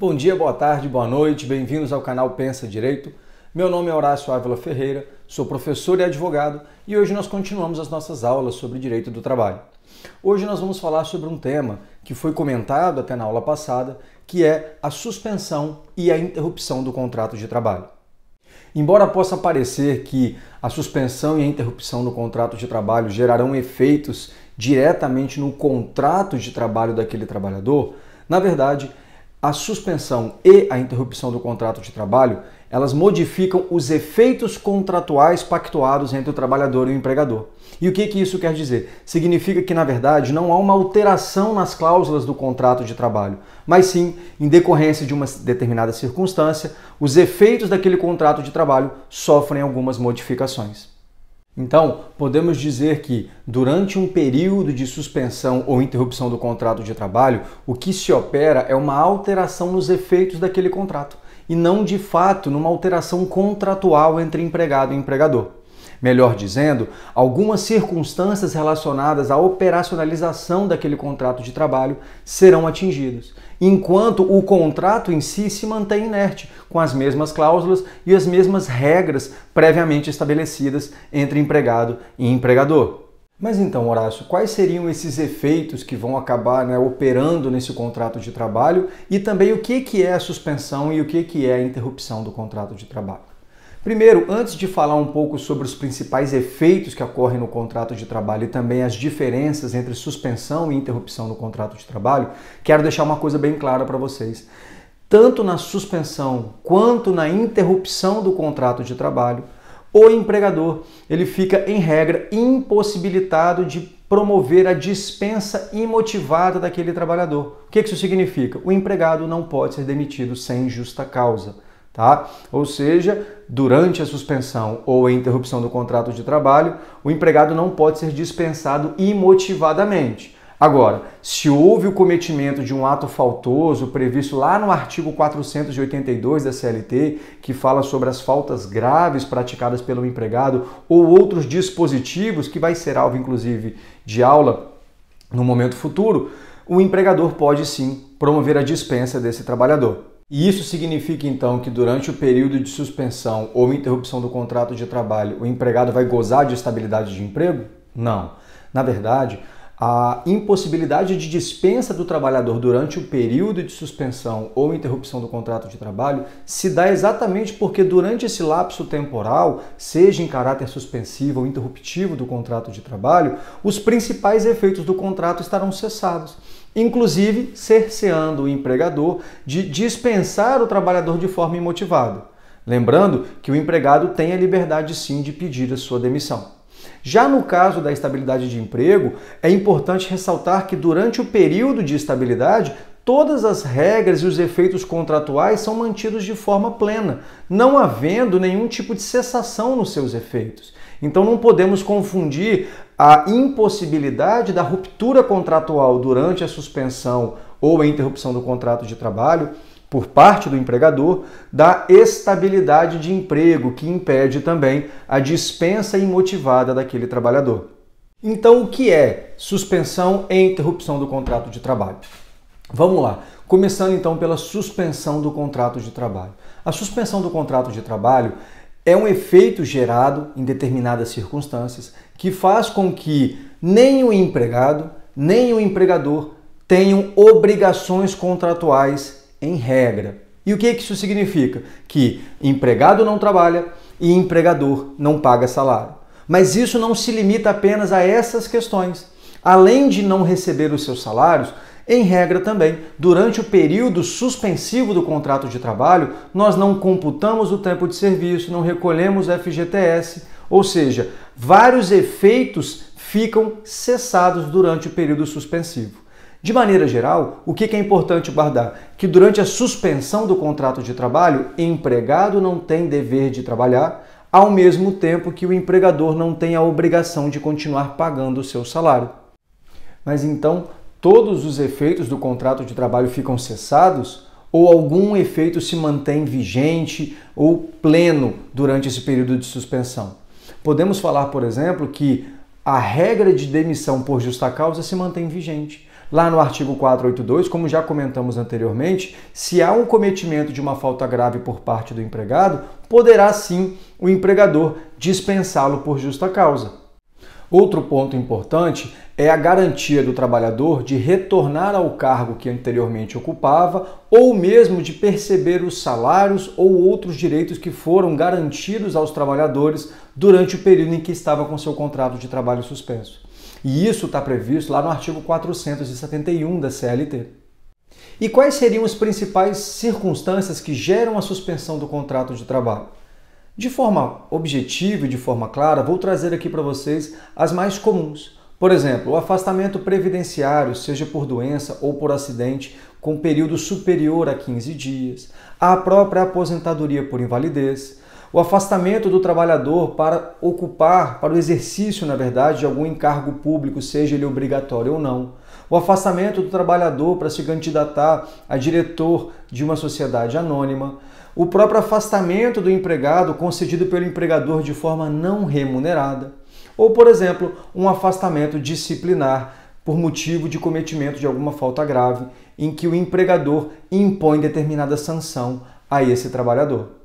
Bom dia, boa tarde, boa noite, bem-vindos ao canal Pensa Direito. Meu nome é Horácio Ávila Ferreira, sou professor e advogado e hoje nós continuamos as nossas aulas sobre direito do trabalho. Hoje nós vamos falar sobre um tema que foi comentado até na aula passada, que é a suspensão e a interrupção do contrato de trabalho. Embora possa parecer que a suspensão e a interrupção do contrato de trabalho gerarão efeitos diretamente no contrato de trabalho daquele trabalhador, na verdade, a suspensão e a interrupção do contrato de trabalho, elas modificam os efeitos contratuais pactuados entre o trabalhador e o empregador. E o que isso quer dizer? Significa que, na verdade, não há uma alteração nas cláusulas do contrato de trabalho, mas sim, em decorrência de uma determinada circunstância, os efeitos daquele contrato de trabalho sofrem algumas modificações. Então, podemos dizer que, durante um período de suspensão ou interrupção do contrato de trabalho, o que se opera é uma alteração nos efeitos daquele contrato, e não, de fato, numa alteração contratual entre empregado e empregador. Melhor dizendo, algumas circunstâncias relacionadas à operacionalização daquele contrato de trabalho serão atingidas, enquanto o contrato em si se mantém inerte, com as mesmas cláusulas e as mesmas regras previamente estabelecidas entre empregado e empregador. Mas então, Horácio, quais seriam esses efeitos que vão acabar operando nesse contrato de trabalho e também o que é a suspensão e o que é a interrupção do contrato de trabalho? Primeiro, antes de falar um pouco sobre os principais efeitos que ocorrem no contrato de trabalho e também as diferenças entre suspensão e interrupção no contrato de trabalho, quero deixar uma coisa bem clara para vocês. Tanto na suspensão quanto na interrupção do contrato de trabalho, o empregador ele fica, em regra, impossibilitado de promover a dispensa imotivada daquele trabalhador. O que isso significa? O empregado não pode ser demitido sem justa causa. Tá? Ou seja, durante a suspensão ou a interrupção do contrato de trabalho, o empregado não pode ser dispensado imotivadamente. Agora, se houve o cometimento de um ato faltoso previsto lá no artigo 482 da CLT, que fala sobre as faltas graves praticadas pelo empregado ou outros dispositivos, que vai ser alvo, inclusive, de aula no momento futuro, o empregador pode sim promover a dispensa desse trabalhador. E isso significa, então, que durante o período de suspensão ou interrupção do contrato de trabalho, o empregado vai gozar de estabilidade de emprego? Não. Na verdade, a impossibilidade de dispensa do trabalhador durante o período de suspensão ou interrupção do contrato de trabalho se dá exatamente porque durante esse lapso temporal, seja em caráter suspensivo ou interruptivo do contrato de trabalho, os principais efeitos do contrato estarão cessados, inclusive cerceando o empregador de dispensar o trabalhador de forma imotivada. Lembrando que o empregado tem a liberdade sim de pedir a sua demissão. Já no caso da estabilidade de emprego, é importante ressaltar que durante o período de estabilidade, todas as regras e os efeitos contratuais são mantidos de forma plena, não havendo nenhum tipo de cessação nos seus efeitos. Então não podemos confundir a impossibilidade da ruptura contratual durante a suspensão ou a interrupção do contrato de trabalho por parte do empregador da estabilidade de emprego, que impede também a dispensa imotivada daquele trabalhador. Então, o que é suspensão e interrupção do contrato de trabalho? Vamos lá, começando então pela suspensão do contrato de trabalho. A suspensão do contrato de trabalho é um efeito gerado em determinadas circunstâncias que faz com que nem o empregado, nem o empregador tenham obrigações contratuais em regra. E o que isso significa? Que empregado não trabalha e empregador não paga salário. Mas isso não se limita apenas a essas questões. Além de não receber os seus salários, em regra também, durante o período suspensivo do contrato de trabalho, nós não computamos o tempo de serviço, não recolhemos o FGTS, ou seja, vários efeitos ficam cessados durante o período suspensivo. De maneira geral, o que é importante guardar? Que durante a suspensão do contrato de trabalho, o empregado não tem dever de trabalhar, ao mesmo tempo que o empregador não tem a obrigação de continuar pagando o seu salário. Mas então, todos os efeitos do contrato de trabalho ficam cessados ou algum efeito se mantém vigente ou pleno durante esse período de suspensão? Podemos falar, por exemplo, que a regra de demissão por justa causa se mantém vigente. Lá no artigo 482, como já comentamos anteriormente, se há um cometimento de uma falta grave por parte do empregado, poderá sim o empregador dispensá-lo por justa causa. Outro ponto importante é a garantia do trabalhador de retornar ao cargo que anteriormente ocupava ou mesmo de perceber os salários ou outros direitos que foram garantidos aos trabalhadores durante o período em que estava com seu contrato de trabalho suspenso. E isso está previsto lá no artigo 471 da CLT. E quais seriam as principais circunstâncias que geram a suspensão do contrato de trabalho? De forma objetiva e de forma clara, vou trazer aqui para vocês as mais comuns. Por exemplo, o afastamento previdenciário, seja por doença ou por acidente, com período superior a 15 dias, a própria aposentadoria por invalidez, o afastamento do trabalhador para o exercício, na verdade, de algum encargo público, seja ele obrigatório ou não, o afastamento do trabalhador para se candidatar a diretor de uma sociedade anônima, o próprio afastamento do empregado concedido pelo empregador de forma não remunerada, ou, por exemplo, um afastamento disciplinar por motivo de cometimento de alguma falta grave, em que o empregador impõe determinada sanção a esse trabalhador.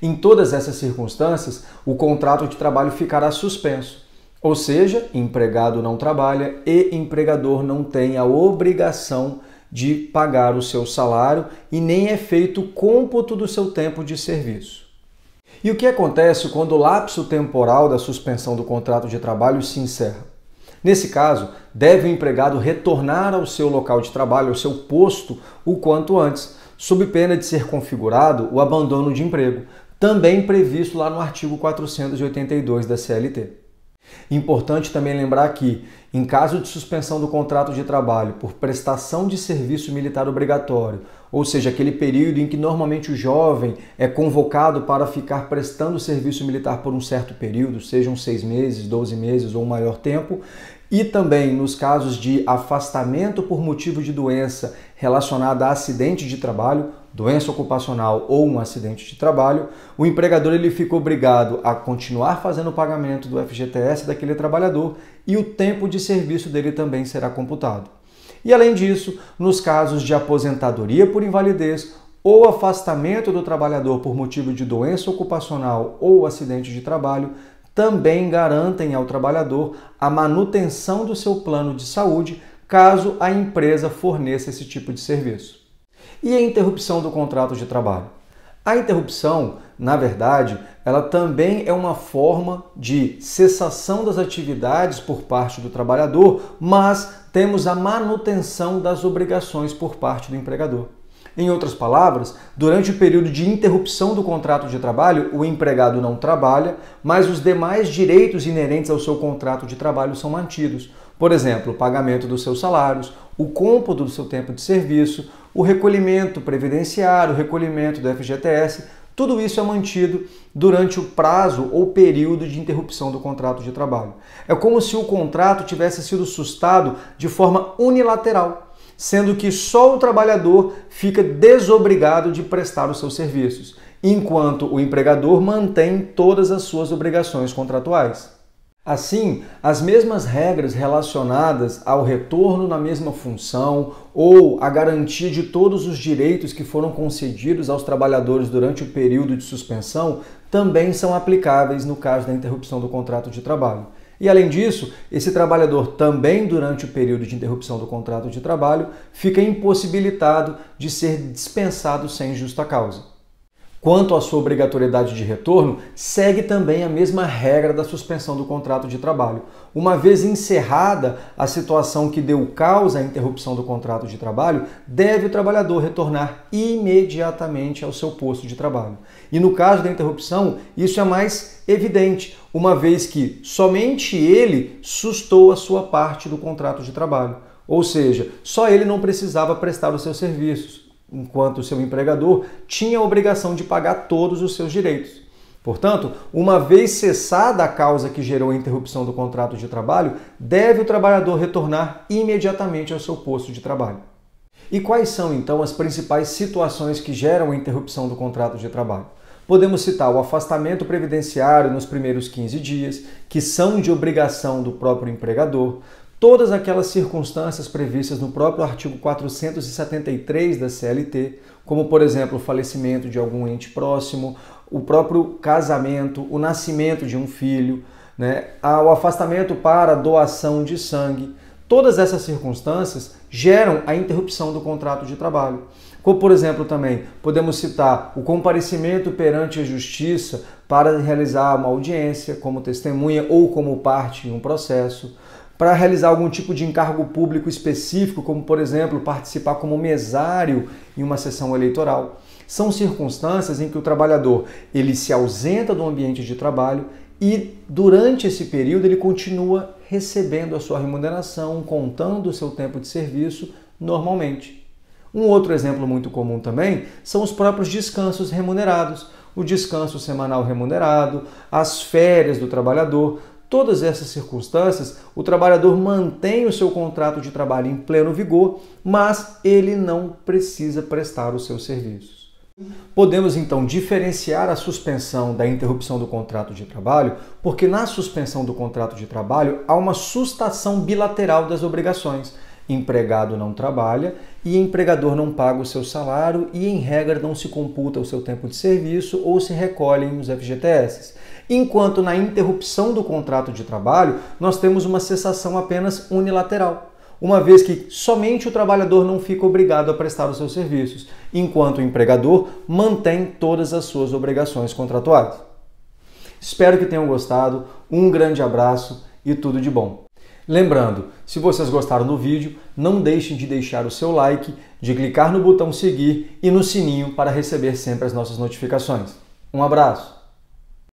Em todas essas circunstâncias, o contrato de trabalho ficará suspenso, ou seja, empregado não trabalha e empregador não tem a obrigação de pagar o seu salário e nem é feito o cômputo do seu tempo de serviço. E o que acontece quando o lapso temporal da suspensão do contrato de trabalho se encerra? Nesse caso, deve o empregado retornar ao seu local de trabalho, ao seu posto, o quanto antes, sob pena de ser configurado o abandono de emprego, também previsto lá no artigo 482 da CLT. Importante também lembrar que, em caso de suspensão do contrato de trabalho por prestação de serviço militar obrigatório, ou seja, aquele período em que normalmente o jovem é convocado para ficar prestando serviço militar por um certo período, sejam 6 meses, 12 meses ou um maior tempo, e também nos casos de afastamento por motivo de doença relacionada a acidente de trabalho, doença ocupacional ou um acidente de trabalho, o empregador ele fica obrigado a continuar fazendo o pagamento do FGTS daquele trabalhador e o tempo de serviço dele também será computado. E além disso, nos casos de aposentadoria por invalidez ou afastamento do trabalhador por motivo de doença ocupacional ou acidente de trabalho, também garantem ao trabalhador a manutenção do seu plano de saúde caso a empresa forneça esse tipo de serviço. E a interrupção do contrato de trabalho? A interrupção, na verdade, ela também é uma forma de cessação das atividades por parte do trabalhador, mas temos a manutenção das obrigações por parte do empregador. Em outras palavras, durante o período de interrupção do contrato de trabalho, o empregado não trabalha, mas os demais direitos inerentes ao seu contrato de trabalho são mantidos. Por exemplo, o pagamento dos seus salários, o cômputo do seu tempo de serviço, o recolhimento previdenciário, o recolhimento do FGTS, tudo isso é mantido durante o prazo ou período de interrupção do contrato de trabalho. É como se o contrato tivesse sido sustado de forma unilateral, sendo que só o trabalhador fica desobrigado de prestar os seus serviços, enquanto o empregador mantém todas as suas obrigações contratuais. Assim, as mesmas regras relacionadas ao retorno na mesma função ou a garantia de todos os direitos que foram concedidos aos trabalhadores durante o período de suspensão também são aplicáveis no caso da interrupção do contrato de trabalho. E além disso, esse trabalhador também durante o período de interrupção do contrato de trabalho fica impossibilitado de ser dispensado sem justa causa. Quanto à sua obrigatoriedade de retorno, segue também a mesma regra da suspensão do contrato de trabalho. Uma vez encerrada a situação que deu causa à interrupção do contrato de trabalho, deve o trabalhador retornar imediatamente ao seu posto de trabalho. E no caso da interrupção, isso é mais evidente, uma vez que somente ele sustou a sua parte do contrato de trabalho. Ou seja, só ele não precisava prestar os seus serviços, enquanto o seu empregador tinha a obrigação de pagar todos os seus direitos. Portanto, uma vez cessada a causa que gerou a interrupção do contrato de trabalho, deve o trabalhador retornar imediatamente ao seu posto de trabalho. E quais são, então, as principais situações que geram a interrupção do contrato de trabalho? Podemos citar o afastamento previdenciário nos primeiros 15 dias, que são de obrigação do próprio empregador, todas aquelas circunstâncias previstas no próprio artigo 473 da CLT, como, por exemplo, o falecimento de algum ente próximo, o próprio casamento, o nascimento de um filho, né, o afastamento para doação de sangue. Todas essas circunstâncias geram a interrupção do contrato de trabalho. Como, por exemplo, também podemos citar o comparecimento perante a justiça para realizar uma audiência como testemunha ou como parte em um processo, para realizar algum tipo de encargo público específico, como, por exemplo, participar como mesário em uma sessão eleitoral. São circunstâncias em que o trabalhador ele se ausenta do ambiente de trabalho e durante esse período ele continua recebendo a sua remuneração, contando o seu tempo de serviço normalmente. Um outro exemplo muito comum também são os próprios descansos remunerados, o descanso semanal remunerado, as férias do trabalhador. Todas essas circunstâncias, o trabalhador mantém o seu contrato de trabalho em pleno vigor, mas ele não precisa prestar os seus serviços. Podemos então diferenciar a suspensão da interrupção do contrato de trabalho, porque na suspensão do contrato de trabalho há uma sustação bilateral das obrigações. Empregado não trabalha e empregador não paga o seu salário e, em regra, não se computa o seu tempo de serviço ou se recolhem os FGTS. Enquanto na interrupção do contrato de trabalho, nós temos uma cessação apenas unilateral, uma vez que somente o trabalhador não fica obrigado a prestar os seus serviços, enquanto o empregador mantém todas as suas obrigações contratuais. Espero que tenham gostado, um grande abraço e tudo de bom. Lembrando, se vocês gostaram do vídeo, não deixem de deixar o seu like, de clicar no botão seguir e no sininho para receber sempre as nossas notificações. Um abraço!